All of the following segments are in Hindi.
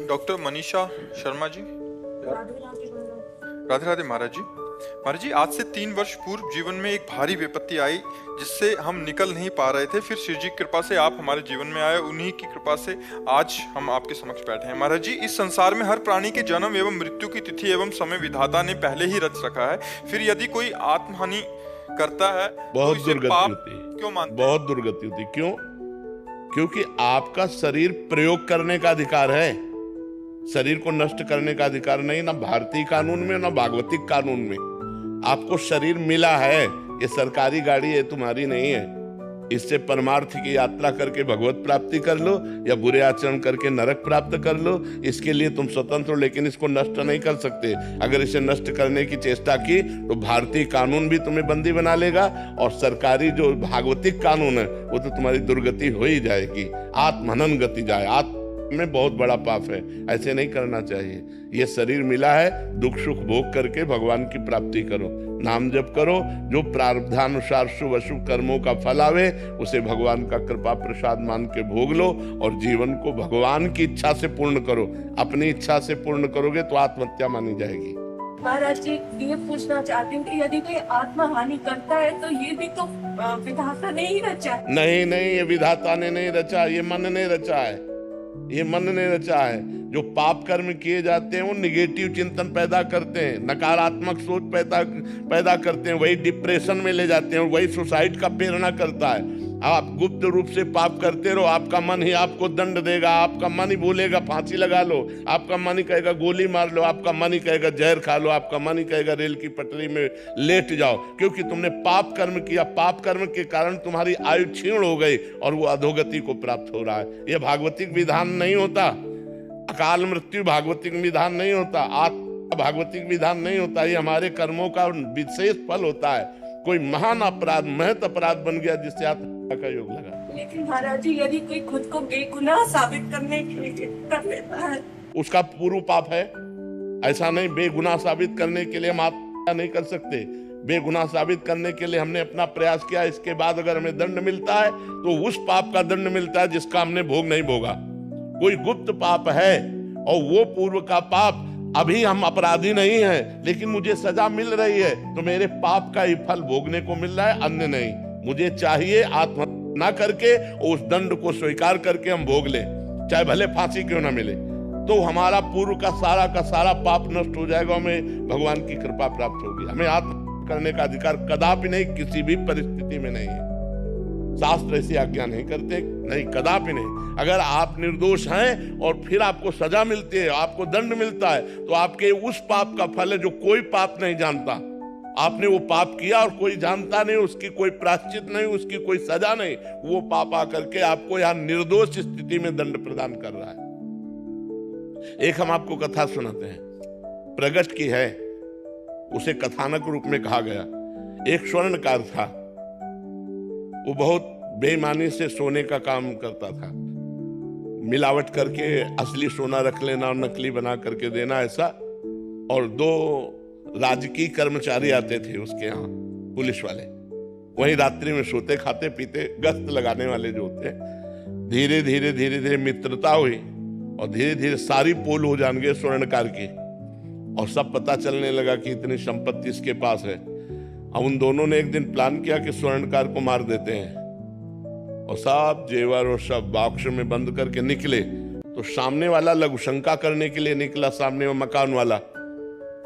डॉक्टर मनीषा शर्मा जी। राधे राधे महाराज जी। महाराज जी, आज से 3 वर्ष पूर्व जीवन में एक भारी विपत्ति आई जिससे हम निकल नहीं पा रहे थे। फिर शिव जी की कृपा से आप हमारे जीवन में आए, उन्हीं की कृपा से आज हम आपके समक्ष बैठे हैं। महाराज जी, इस संसार में हर प्राणी के जन्म एवं मृत्यु की तिथि एवं समय विधाता ने पहले ही रच रखा है। फिर यदि कोई आत्महानि करता है बहुत तो इसे दुर्गति पाप होती है, क्यों मानते हैं? बहुत दुर्गति होती है। क्यों? क्योंकि आपका शरीर प्रयोग करने का अधिकार है, शरीर को नष्ट करने का अधिकार नहीं, ना भारतीय कानून में ना भागवतिक कानून में। आपको शरीर मिला है, ये सरकारी गाड़ी है, तुम्हारी नहीं है। इससे परमार्थ की यात्रा करके भगवत प्राप्ति कर लो या बुरे आचरण करके नरक प्राप्त कर लो, इसके लिए तुम स्वतंत्र हो, लेकिन इसको नष्ट नहीं कर सकते। अगर इसे नष्ट करने की चेष्टा की तो भारतीय कानून भी तुम्हें बंदी बना लेगा और सरकारी जो भागवतिक कानून है वो तो तुम्हारी दुर्गति हो ही जाएगी। आत्महनन गति जाए, आत्म में बहुत बड़ा पाप है, ऐसे नहीं करना चाहिए। ये शरीर मिला है, दुख सुख भोग करके भगवान की प्राप्ति करो, नाम जप करो, जो प्रारब्धानुसार शुभ अशुभ कर्मों का फल आवे उसे भगवान का कृपा प्रसाद मान के भोग लो और जीवन को भगवान की इच्छा से पूर्ण करो। अपनी इच्छा से पूर्ण करोगे तो आत्महत्या मानी जाएगी। महाराज जी, ये पूछना चाहती हूँ कि यदि कोई आत्महानि करता है तो ये भी तो विधाता ने ही रचा है। नहीं नहीं, ये विधाता ने नहीं रचा, ये मन ने रचा है, ये मन ने रचा है। जो पाप कर्म किए जाते हैं वो निगेटिव चिंतन पैदा करते हैं, नकारात्मक सोच पैदा करते हैं, वही डिप्रेशन में ले जाते हैं और वही सुसाइड का प्रेरणा करता है। आप गुप्त रूप से पाप करते रहो, आपका मन ही आपको दंड देगा, आपका मन ही बोलेगा फांसी लगा लो, आपका मन ही कहेगा गोली मार लो, आपका मन ही कहेगा जहर खा लो, आपका मन ही कहेगा रेल की पटरी में लेट जाओ, क्योंकि तुमने पाप कर्म किया। पाप कर्म के कारण तुम्हारी आयु क्षीण हो गई और वो अधोगति को प्राप्त हो रहा है। ये भागवतिक विधान नहीं होता, अकाल मृत्यु भागवतिक विधान नहीं होता, आत्मा भागवतिक विधान नहीं होता। ये हमारे कर्मों का विशेष फल होता है। कोई महान अपराध, महत अपराध बन गया जिससे आत्मा का योग लगा। लेकिन महाराज जी, यदि कोई खुद को बेगुनाह साबित करने के लिए कर लेता है, उसका पूर्व पाप है। ऐसा नहीं, बेगुनाह साबित करने के लिए हम आत्महत्या नहीं कर सकते। बेगुनाह साबित करने के लिए हमने अपना प्रयास किया, इसके बाद अगर हमें दंड मिलता है तो उस पाप का दंड मिलता है जिसका हमने भोग नहीं भोगा। कोई गुप्त पाप है और वो पूर्व का पाप, अभी हम अपराधी नहीं हैं लेकिन मुझे सजा मिल रही है तो मेरे पाप का ही फल भोगने को मिल रहा है, अन्य नहीं। मुझे चाहिए आत्महत्या ना करके उस दंड को स्वीकार करके हम भोग ले, चाहे भले फांसी क्यों ना मिले, तो हमारा पूर्व का सारा पाप नष्ट हो जाएगा, हमें भगवान की कृपा प्राप्त होगी। हमें आत्महत्या करने का अधिकार कदापि नहीं, किसी भी परिस्थिति में नहीं है। शास्त्र ऐसी आज्ञा नहीं करते, नहीं, कदापि नहीं। अगर आप निर्दोष हैं और फिर आपको सजा मिलती है, आपको दंड मिलता है, तो आपके उस पाप का फल है जो कोई पाप नहीं जानता। आपने वो पाप किया और कोई जानता नहीं, उसकी कोई प्रायश्चित नहीं, उसकी कोई सजा नहीं, वो पाप आकर के आपको यहाँ निर्दोष स्थिति में दंड प्रदान कर रहा है। एक हम आपको कथा सुनाते हैं, प्रगट की है, उसे कथानक रूप में कहा गया। एक स्वर्णकार था, वो बहुत बेईमानी से सोने का काम करता था, मिलावट करके असली सोना रख लेना और नकली बना करके देना, ऐसा। और 2 राजकीय कर्मचारी आते थे उसके यहाँ, पुलिस वाले, वहीं रात्रि में सोते खाते पीते, गश्त लगाने वाले जो होते हैं। धीरे धीरे मित्रता हुई और धीरे धीरे सारी पोल हो जान गए स्वर्णकार की, और सब पता चलने लगा कि इतनी संपत्ति इसके पास है। अब उन दोनों ने एक दिन प्लान किया कि स्वर्णकार को मार देते हैं, और सब जेवर और सब बॉक्स में बंद करके निकले। तो सामने वाला लघुशंका करने के लिए निकला, सामने में मकान वाला,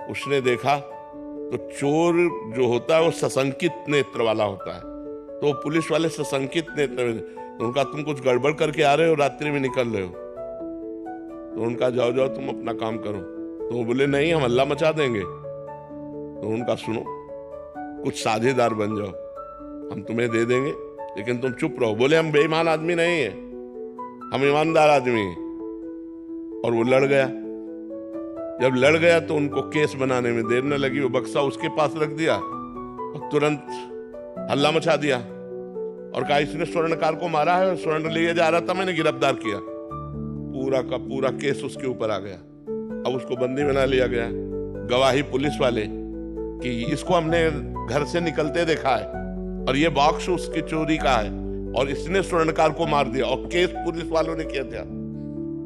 उसने देखा तो चोर जो होता है वो सशंकित नेत्र वाला होता है, तो पुलिस वाले सशंकित नेत्र, तो उनका तुम कुछ गड़बड़ करके आ रहे हो, रात्रि में निकल रहे हो। तो उनका जाओ तुम अपना काम करो। तो वो बोले नहीं, हम हल्ला मचा देंगे। तो उनका सुनो, कुछ साझेदार बन जाओ, हम तुम्हें दे देंगे लेकिन तुम चुप रहो। बोले हम बेईमान आदमी नहीं है, हम ईमानदार आदमी हैं। और वो लड़ गया। जब लड़ गया तो उनको केस बनाने में देर न लगी, वो बक्सा उसके पास रख दिया और तुरंत हल्ला मचा दिया और कहा इसने स्वर्णकार को मारा है, स्वर्ण लिए जा रहा था, मैंने गिरफ्तार किया। पूरा का पूरा केस उसके ऊपर आ गया। अब उसको बंदी बना लिया गया। गवाही पुलिस वाले कि इसको हमने घर से निकलते देखा है और ये बॉक्स उसकी चोरी का है और इसने स्वर्णकार को मार दिया, और केस पुलिस वालों ने किया था।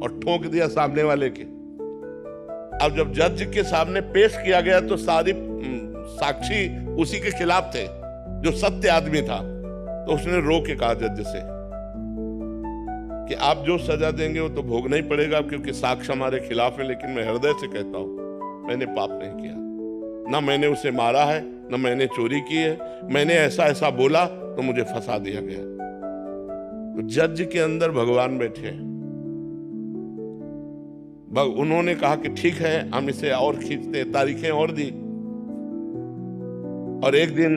और ठोक दिया सामने वाले के। अब जब जज के सामने पेश किया गया तो सारी साक्षी उसी के खिलाफ थे, जो सत्य आदमी था। तो उसने रो के कहा जज से कि आप जो सजा देंगे वो तो भोगना ही पड़ेगा, क्योंकि साक्ष्य हमारे खिलाफ है। लेकिन मैं हृदय से कहता हूं मैंने पाप नहीं किया, ना मैंने उसे मारा है, ना मैंने चोरी की है। मैंने ऐसा ऐसा बोला तो मुझे फंसा दिया गया। तो जज के अंदर भगवान बैठे हैं। उन्होंने कहा कि ठीक है, हम इसे और खींचते, तारीखें और दी। और एक दिन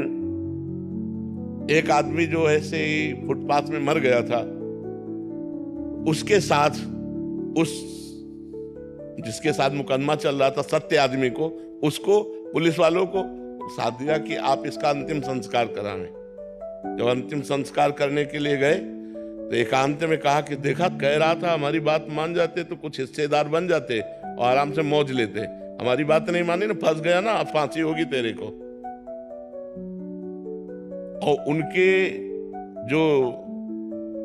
एक आदमी जो ऐसे ही फुटपाथ में मर गया था, उसके साथ उस जिसके साथ मुकदमा चल रहा था, सत्य आदमी को, उसको पुलिस वालों को साथ दिया कि आप इसका अंतिम संस्कार कराएं। जब अंतिम संस्कार करने के लिए गए तो एकांत में कहा कि देखा, कह रहा था हमारी बात मान जाते तो कुछ हिस्सेदार बन जाते और आराम से मौज लेते। हमारी बात नहीं मानी ना, फंस गया ना, अब फांसी होगी तेरे को। और उनके जो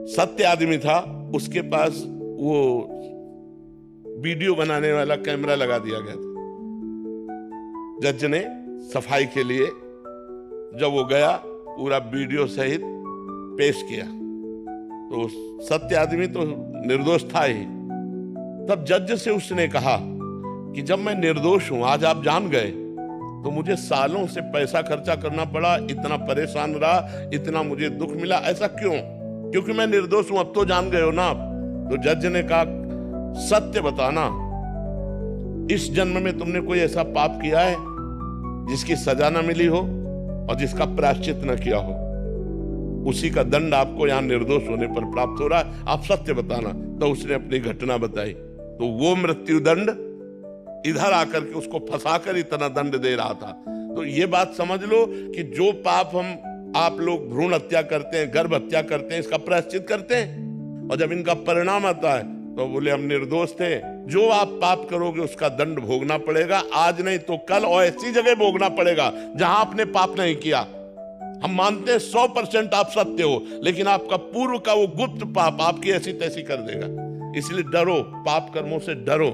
सत्य आदमी था उसके पास वो वीडियो बनाने वाला कैमरा लगा दिया गया था। जज ने सफाई के लिए जब वो गया, पूरा वीडियो सहित पेश किया, तो सत्य आदमी तो निर्दोष था ही। तब जज से उसने कहा कि जब मैं निर्दोष हूं, आज आप जान गए, तो मुझे सालों से पैसा खर्चा करना पड़ा, इतना परेशान रहा, इतना मुझे दुख मिला, ऐसा क्यों? क्योंकि मैं निर्दोष हूं। अब तो जान गए हो ना आप। तो जज ने कहा, सत्य बताना, इस जन्म में तुमने कोई ऐसा पाप किया है जिसकी सजा न मिली हो और जिसका प्रायश्चित न किया हो? उसी का दंड आपको यहां निर्दोष होने पर प्राप्त हो रहा है, आप सत्य बताना। तो उसने अपनी घटना बताई। तो वो मृत्यु दंड इधर आकर के उसको फंसाकर इतना दंड दे रहा था। तो ये बात समझ लो कि जो पाप आप लोग भ्रूण हत्या करते हैं, गर्भ हत्या करते हैं, इसका प्रायश्चित करते हैं, और जब इनका परिणाम आता है तो बोले हम निर्दोष थे। जो आप पाप करोगे उसका दंड भोगना पड़ेगा, आज नहीं तो कल, और ऐसी जगह भोगना पड़ेगा जहां आपने पाप नहीं किया। हम मानते हैं 100% आप सत्य हो, लेकिन आपका पूर्व का वो गुप्त पाप आपकी ऐसी तैसी कर देगा। इसलिए डरो, पाप कर्मों से डरो।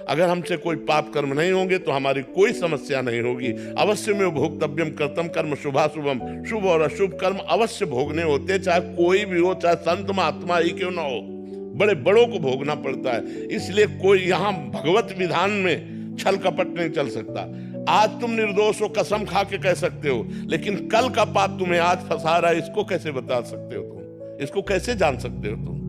अगर हमसे कोई पाप कर्म नहीं होंगे तो हमारी कोई समस्या नहीं होगी। अवश्य में भोक्तव्यम कर्तम कर्म शुभाशुभम, शुभ और अशुभ कर्म अवश्य भोगने होते, चाहे कोई भी हो, चाहे संत महात्मा ही क्यों ना हो, बड़े बड़ों को भोगना पड़ता है। इसलिए कोई यहाँ भगवत विधान में छल कपट नहीं चल सकता। आज तुम निर्दोष हो, कसम खा के कह सकते हो, लेकिन कल का पाप तुम्हें आज फंसा रहा है, इसको कैसे बता सकते हो तुम? इसको कैसे जान सकते हो तुम?